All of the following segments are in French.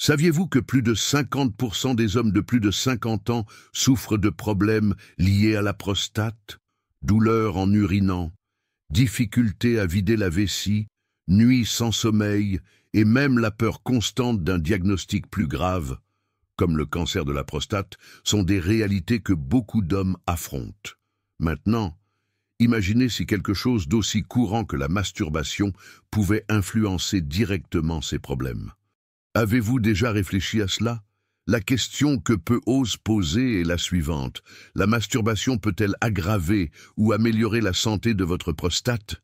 Saviez-vous que plus de 50% des hommes de plus de 50 ans souffrent de problèmes liés à la prostate? Douleurs en urinant, difficultés à vider la vessie, nuits sans sommeil et même la peur constante d'un diagnostic plus grave, comme le cancer de la prostate, sont des réalités que beaucoup d'hommes affrontent. Maintenant, imaginez si quelque chose d'aussi courant que la masturbation pouvait influencer directement ces problèmes. Avez-vous déjà réfléchi à cela? La question que peu osent poser est la suivante. La masturbation peut-elle aggraver ou améliorer la santé de votre prostate?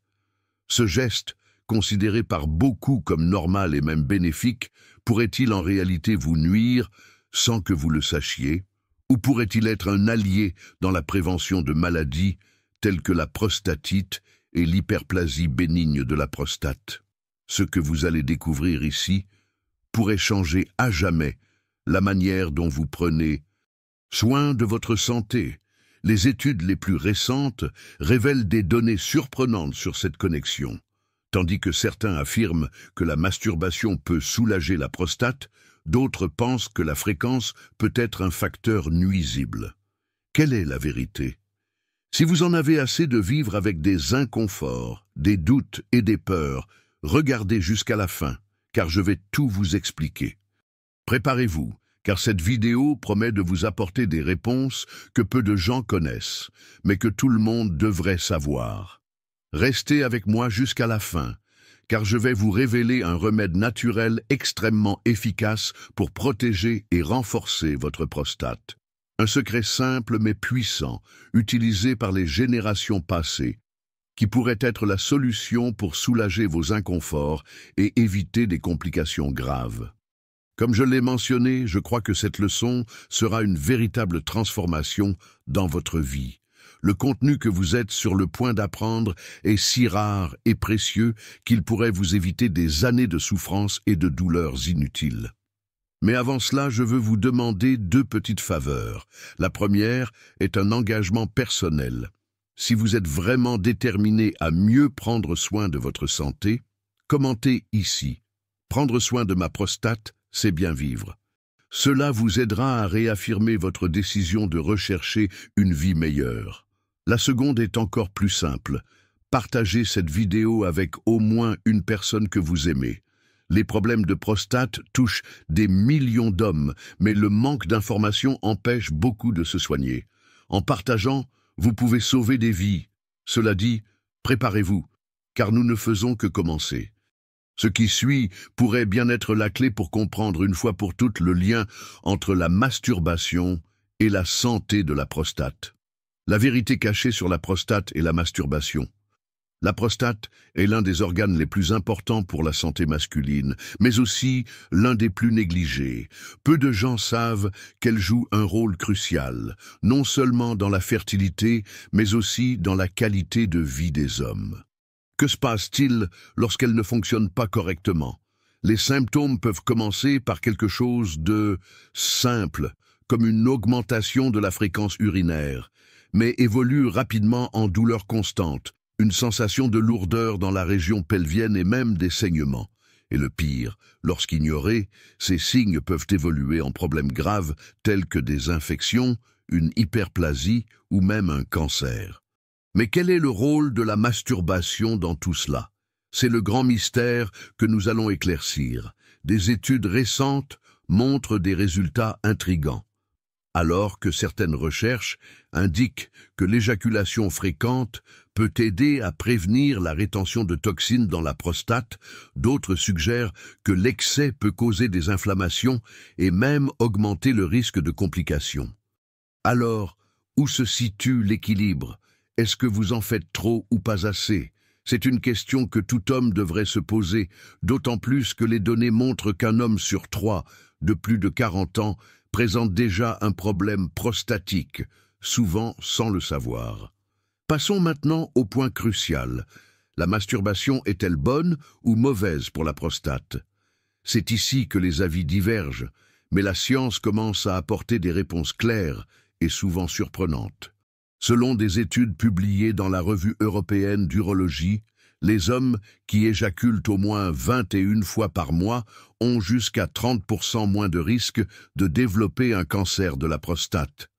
Ce geste, considéré par beaucoup comme normal et même bénéfique, pourrait-il en réalité vous nuire sans que vous le sachiez? Ou pourrait-il être un allié dans la prévention de maladies telles que la prostatite et l'hyperplasie bénigne de la prostate? Ce que vous allez découvrir ici pourrait changer à jamais la manière dont vous prenez soin de votre santé. Les études les plus récentes révèlent des données surprenantes sur cette connexion. Tandis que certains affirment que la masturbation peut soulager la prostate, d'autres pensent que la fréquence peut être un facteur nuisible. Quelle est la vérité? Si vous en avez assez de vivre avec des inconforts, des doutes et des peurs, regardez jusqu'à la fin, car je vais tout vous expliquer. Préparez-vous, car cette vidéo promet de vous apporter des réponses que peu de gens connaissent, mais que tout le monde devrait savoir. Restez avec moi jusqu'à la fin, car je vais vous révéler un remède naturel extrêmement efficace pour protéger et renforcer votre prostate. Un secret simple mais puissant, utilisé par les générations passées, qui pourrait être la solution pour soulager vos inconforts et éviter des complications graves. Comme je l'ai mentionné, je crois que cette leçon sera une véritable transformation dans votre vie. Le contenu que vous êtes sur le point d'apprendre est si rare et précieux qu'il pourrait vous éviter des années de souffrance et de douleurs inutiles. Mais avant cela, je veux vous demander deux petites faveurs. La première est un engagement personnel. Si vous êtes vraiment déterminé à mieux prendre soin de votre santé, commentez ici. Prendre soin de ma prostate, c'est bien vivre. Cela vous aidera à réaffirmer votre décision de rechercher une vie meilleure. La seconde est encore plus simple. Partagez cette vidéo avec au moins une personne que vous aimez. Les problèmes de prostate touchent des millions d'hommes, mais le manque d'informations empêche beaucoup de se soigner. En partageant, vous pouvez sauver des vies. Cela dit, préparez-vous, car nous ne faisons que commencer. Ce qui suit pourrait bien être la clé pour comprendre une fois pour toutes le lien entre la masturbation et la santé de la prostate. La vérité cachée sur la prostate et la masturbation. La prostate est l'un des organes les plus importants pour la santé masculine, mais aussi l'un des plus négligés. Peu de gens savent qu'elle joue un rôle crucial, non seulement dans la fertilité, mais aussi dans la qualité de vie des hommes. Que se passe-t-il lorsqu'elle ne fonctionne pas correctement? Les symptômes peuvent commencer par quelque chose de simple, comme une augmentation de la fréquence urinaire, mais évoluent rapidement en douleur constante, une sensation de lourdeur dans la région pelvienne et même des saignements. Et le pire, lorsqu'ignorés, ces signes peuvent évoluer en problèmes graves tels que des infections, une hyperplasie ou même un cancer. Mais quel est le rôle de la masturbation dans tout cela? C'est le grand mystère que nous allons éclaircir. Des études récentes montrent des résultats intrigants. Alors que certaines recherches indiquent que l'éjaculation fréquente peut aider à prévenir la rétention de toxines dans la prostate, d'autres suggèrent que l'excès peut causer des inflammations et même augmenter le risque de complications. Alors, où se situe l'équilibre? Est-ce que vous en faites trop ou pas assez? C'est une question que tout homme devrait se poser, d'autant plus que les données montrent qu'un homme sur 3 de plus de 40 ans présente déjà un problème prostatique, souvent sans le savoir. Passons maintenant au point crucial. La masturbation est-elle bonne ou mauvaise pour la prostate? C'est ici que les avis divergent, mais la science commence à apporter des réponses claires et souvent surprenantes. Selon des études publiées dans la revue européenne d'urologie, Les hommes qui éjaculent au moins 21 fois par mois ont jusqu'à 30% moins de risque de développer un cancer de la prostate.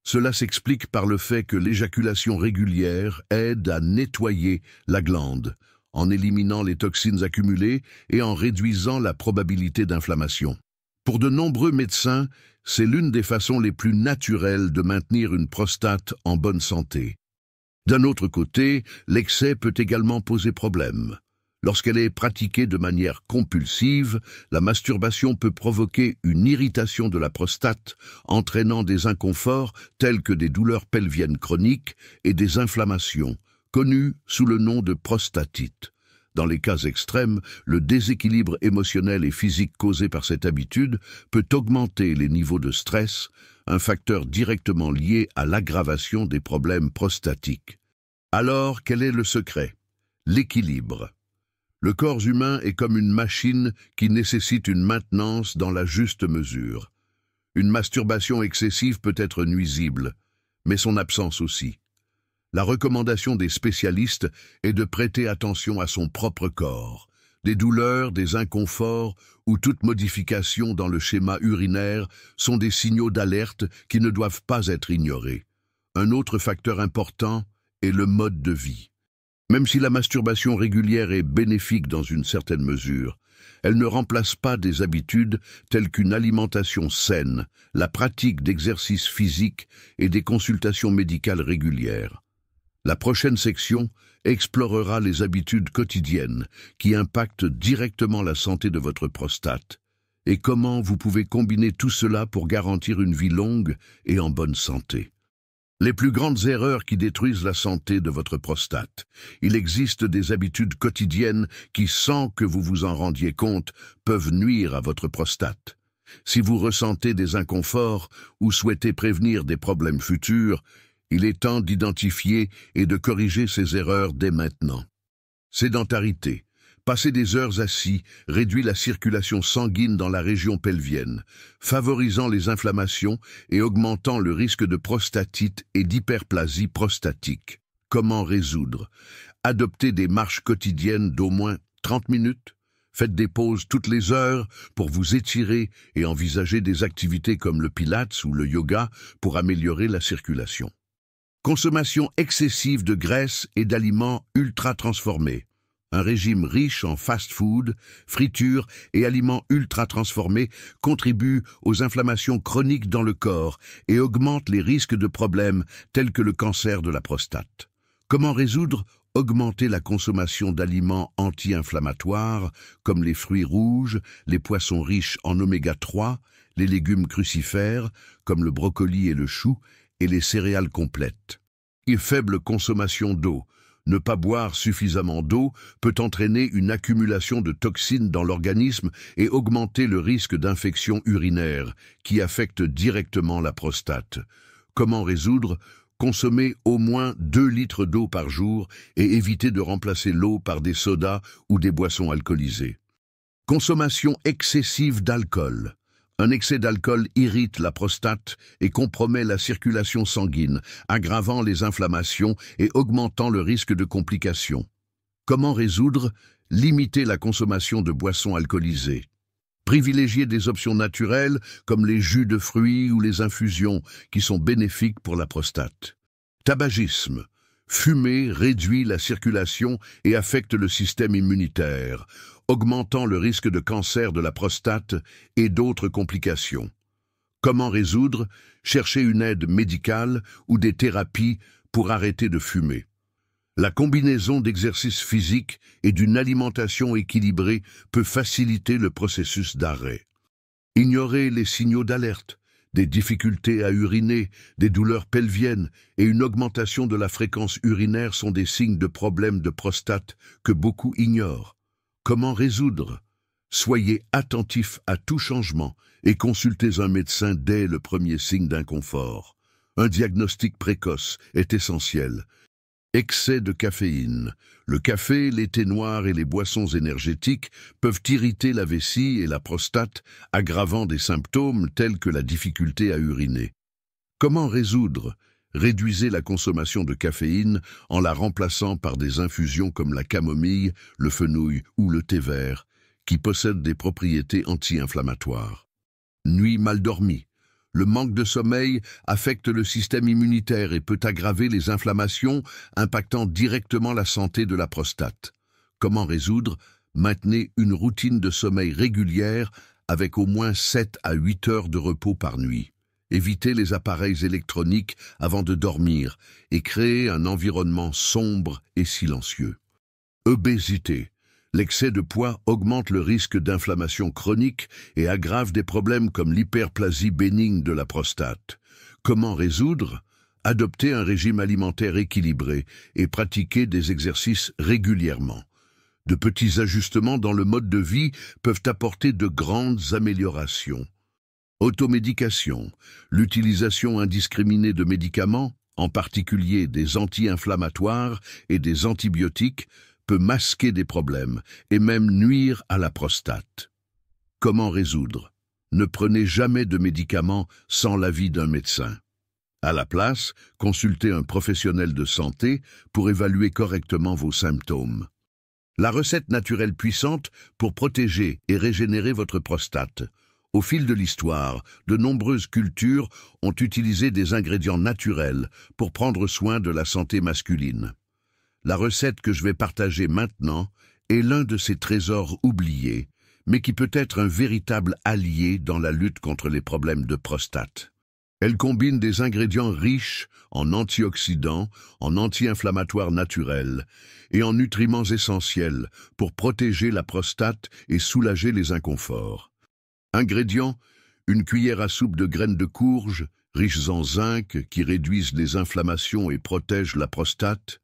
Cela s'explique par le fait que l'éjaculation régulière aide à nettoyer la glande, en éliminant les toxines accumulées et en réduisant la probabilité d'inflammation. Pour de nombreux médecins, c'est l'une des façons les plus naturelles de maintenir une prostate en bonne santé. D'un autre côté, l'excès peut également poser problème. Lorsqu'elle est pratiquée de manière compulsive, la masturbation peut provoquer une irritation de la prostate, entraînant des inconforts tels que des douleurs pelviennes chroniques et des inflammations, connues sous le nom de prostatite. Dans les cas extrêmes, le déséquilibre émotionnel et physique causé par cette habitude peut augmenter les niveaux de stress, un facteur directement lié à l'aggravation des problèmes prostatiques. Alors, quel est le secret? L'équilibre. Le corps humain est comme une machine qui nécessite une maintenance dans la juste mesure. Une masturbation excessive peut être nuisible, mais son absence aussi. La recommandation des spécialistes est de prêter attention à son propre corps. Des douleurs, des inconforts ou toute modification dans le schéma urinaire sont des signaux d'alerte qui ne doivent pas être ignorés. Un autre facteur important est le mode de vie. Même si la masturbation régulière est bénéfique dans une certaine mesure, elle ne remplace pas des habitudes telles qu'une alimentation saine, la pratique d'exercices physiques et des consultations médicales régulières. La prochaine section explorera les habitudes quotidiennes qui impactent directement la santé de votre prostate et comment vous pouvez combiner tout cela pour garantir une vie longue et en bonne santé. Les plus grandes erreurs qui détruisent la santé de votre prostate. Il existe des habitudes quotidiennes qui, sans que vous vous en rendiez compte, peuvent nuire à votre prostate. Si vous ressentez des inconforts ou souhaitez prévenir des problèmes futurs, il est temps d'identifier et de corriger ces erreurs dès maintenant. Sédentarité. Passer des heures assis réduit la circulation sanguine dans la région pelvienne, favorisant les inflammations et augmentant le risque de prostatite et d'hyperplasie prostatique. Comment résoudre? Adoptez des marches quotidiennes d'au moins 30 minutes. Faites des pauses toutes les heures pour vous étirer et envisagez des activités comme le pilates ou le yoga pour améliorer la circulation. Consommation excessive de graisses et d'aliments ultra-transformés. Un régime riche en fast-food, fritures et aliments ultra-transformés contribue aux inflammations chroniques dans le corps et augmente les risques de problèmes tels que le cancer de la prostate. Comment résoudre? Augmenter la consommation d'aliments anti-inflammatoires comme les fruits rouges, les poissons riches en oméga 3, les légumes crucifères comme le brocoli et le chou et les céréales complètes. Et faible consommation d'eau. Ne pas boire suffisamment d'eau peut entraîner une accumulation de toxines dans l'organisme et augmenter le risque d'infection urinaire qui affecte directement la prostate. Comment résoudre? Consommer au moins 2 litres d'eau par jour et éviter de remplacer l'eau par des sodas ou des boissons alcoolisées. Consommation excessive d'alcool. Un excès d'alcool irrite la prostate et compromet la circulation sanguine, aggravant les inflammations et augmentant le risque de complications. Comment résoudre? Limiter la consommation de boissons alcoolisées. Privilégier des options naturelles comme les jus de fruits ou les infusions qui sont bénéfiques pour la prostate. Tabagisme. Fumer réduit la circulation et affecte le système immunitaire, augmentant le risque de cancer de la prostate et d'autres complications. Comment résoudre? Chercher une aide médicale ou des thérapies pour arrêter de fumer. La combinaison d'exercices physiques et d'une alimentation équilibrée peut faciliter le processus d'arrêt. Ignorer les signaux d'alerte, des difficultés à uriner, des douleurs pelviennes et une augmentation de la fréquence urinaire sont des signes de problèmes de prostate que beaucoup ignorent. Comment résoudre? Soyez attentif à tout changement et consultez un médecin dès le premier signe d'inconfort. Un diagnostic précoce est essentiel. Excès de caféine. Le café, les thés noirs et les boissons énergétiques peuvent irriter la vessie et la prostate, aggravant des symptômes tels que la difficulté à uriner. Comment résoudre? Réduisez la consommation de caféine en la remplaçant par des infusions comme la camomille, le fenouil ou le thé vert, qui possèdent des propriétés anti-inflammatoires. Nuit mal dormie. Le manque de sommeil affecte le système immunitaire et peut aggraver les inflammations, impactant directement la santé de la prostate. Comment résoudre? Maintenez une routine de sommeil régulière avec au moins 7 à 8 heures de repos par nuit. Évitez les appareils électroniques avant de dormir et créez un environnement sombre et silencieux. Obésité. L'excès de poids augmente le risque d'inflammation chronique et aggrave des problèmes comme l'hyperplasie bénigne de la prostate. Comment résoudre? Adoptez un régime alimentaire équilibré et pratiquez des exercices régulièrement. De petits ajustements dans le mode de vie peuvent apporter de grandes améliorations. Automédication. L'utilisation indiscriminée de médicaments, en particulier des anti-inflammatoires et des antibiotiques, peut masquer des problèmes et même nuire à la prostate. Comment résoudre? Ne prenez jamais de médicaments sans l'avis d'un médecin. À la place, consultez un professionnel de santé pour évaluer correctement vos symptômes. La recette naturelle puissante pour protéger et régénérer votre prostate. Au fil de l'histoire, de nombreuses cultures ont utilisé des ingrédients naturels pour prendre soin de la santé masculine. La recette que je vais partager maintenant est l'un de ces trésors oubliés, mais qui peut être un véritable allié dans la lutte contre les problèmes de prostate. Elle combine des ingrédients riches en antioxydants, en anti-inflammatoires naturels et en nutriments essentiels pour protéger la prostate et soulager les inconforts. Ingrédients: une cuillère à soupe de graines de courge, riches en zinc, qui réduisent les inflammations et protègent la prostate.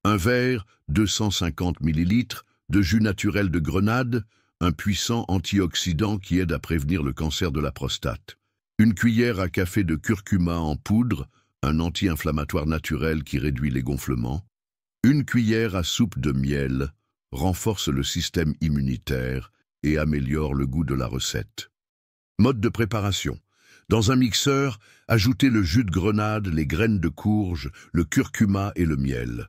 Un verre, 250 ml, de jus naturel de grenade, un puissant antioxydant qui aide à prévenir le cancer de la prostate. Une cuillère à café de curcuma en poudre, un anti-inflammatoire naturel qui réduit les gonflements. Une cuillère à soupe de miel, renforce le système immunitaire et améliore le goût de la recette. Mode de préparation. Dans un mixeur, ajoutez le jus de grenade, les graines de courge, le curcuma et le miel.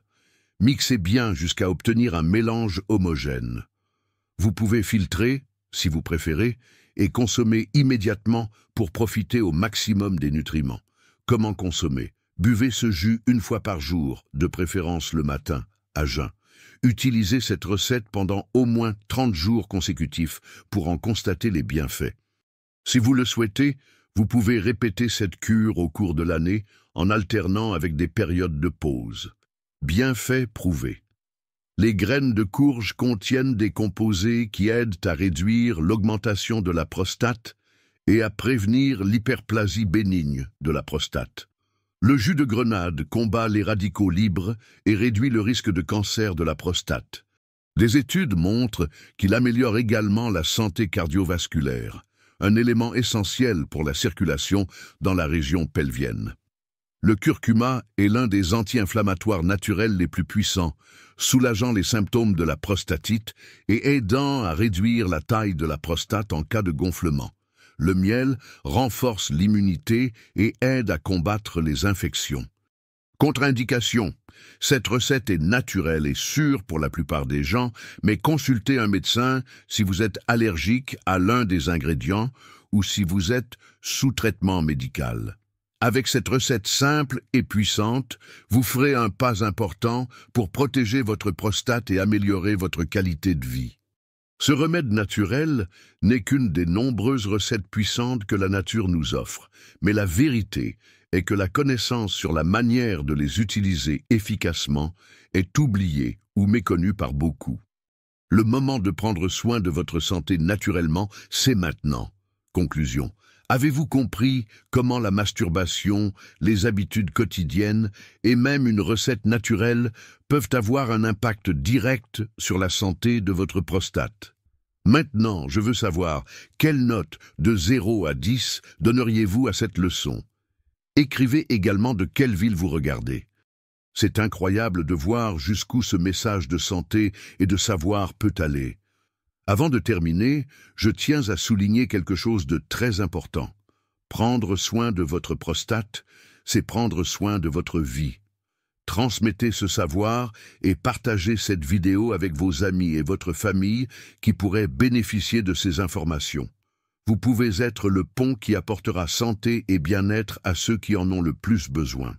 Mixez bien jusqu'à obtenir un mélange homogène. Vous pouvez filtrer, si vous préférez, et consommer immédiatement pour profiter au maximum des nutriments. Comment consommer? Buvez ce jus une fois par jour, de préférence le matin, à jeun. Utilisez cette recette pendant au moins 30 jours consécutifs pour en constater les bienfaits. Si vous le souhaitez, vous pouvez répéter cette cure au cours de l'année en alternant avec des périodes de pause. Bienfaits prouvés. Les graines de courge contiennent des composés qui aident à réduire l'augmentation de la prostate et à prévenir l'hyperplasie bénigne de la prostate. Le jus de grenade combat les radicaux libres et réduit le risque de cancer de la prostate. Des études montrent qu'il améliore également la santé cardiovasculaire, un élément essentiel pour la circulation dans la région pelvienne. Le curcuma est l'un des anti-inflammatoires naturels les plus puissants, soulageant les symptômes de la prostatite et aidant à réduire la taille de la prostate en cas de gonflement. Le miel renforce l'immunité et aide à combattre les infections. Contre-indication. Cette recette est naturelle et sûre pour la plupart des gens, mais consultez un médecin si vous êtes allergique à l'un des ingrédients ou si vous êtes sous traitement médical. Avec cette recette simple et puissante, vous ferez un pas important pour protéger votre prostate et améliorer votre qualité de vie. Ce remède naturel n'est qu'une des nombreuses recettes puissantes que la nature nous offre, mais la vérité est que la connaissance sur la manière de les utiliser efficacement est oubliée ou méconnue par beaucoup. Le moment de prendre soin de votre santé naturellement, c'est maintenant. Conclusion. Avez-vous compris comment la masturbation, les habitudes quotidiennes et même une recette naturelle peuvent avoir un impact direct sur la santé de votre prostate? Maintenant, je veux savoir, quelle note de 0 à 10 donneriez-vous à cette leçon? Écrivez également de quelle ville vous regardez. C'est incroyable de voir jusqu'où ce message de santé et de savoir peut aller. Avant de terminer, je tiens à souligner quelque chose de très important. Prendre soin de votre prostate, c'est prendre soin de votre vie. Transmettez ce savoir et partagez cette vidéo avec vos amis et votre famille qui pourraient bénéficier de ces informations. Vous pouvez être le pont qui apportera santé et bien-être à ceux qui en ont le plus besoin.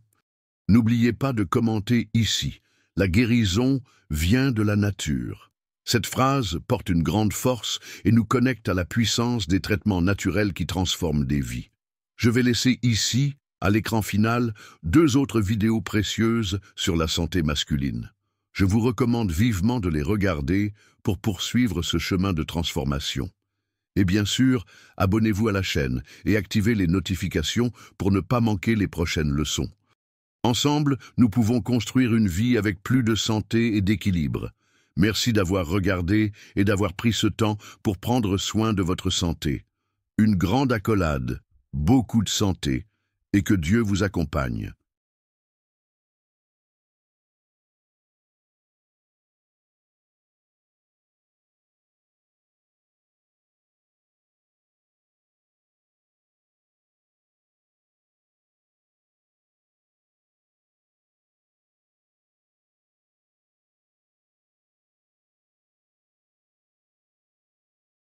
N'oubliez pas de commenter ici. La guérison vient de la nature. Cette phrase porte une grande force et nous connecte à la puissance des traitements naturels qui transforment des vies. Je vais laisser ici, à l'écran final, 2 autres vidéos précieuses sur la santé masculine. Je vous recommande vivement de les regarder pour poursuivre ce chemin de transformation. Et bien sûr, abonnez-vous à la chaîne et activez les notifications pour ne pas manquer les prochaines leçons. Ensemble, nous pouvons construire une vie avec plus de santé et d'équilibre. Merci d'avoir regardé et d'avoir pris ce temps pour prendre soin de votre santé. Une grande accolade, beaucoup de santé, et que Dieu vous accompagne.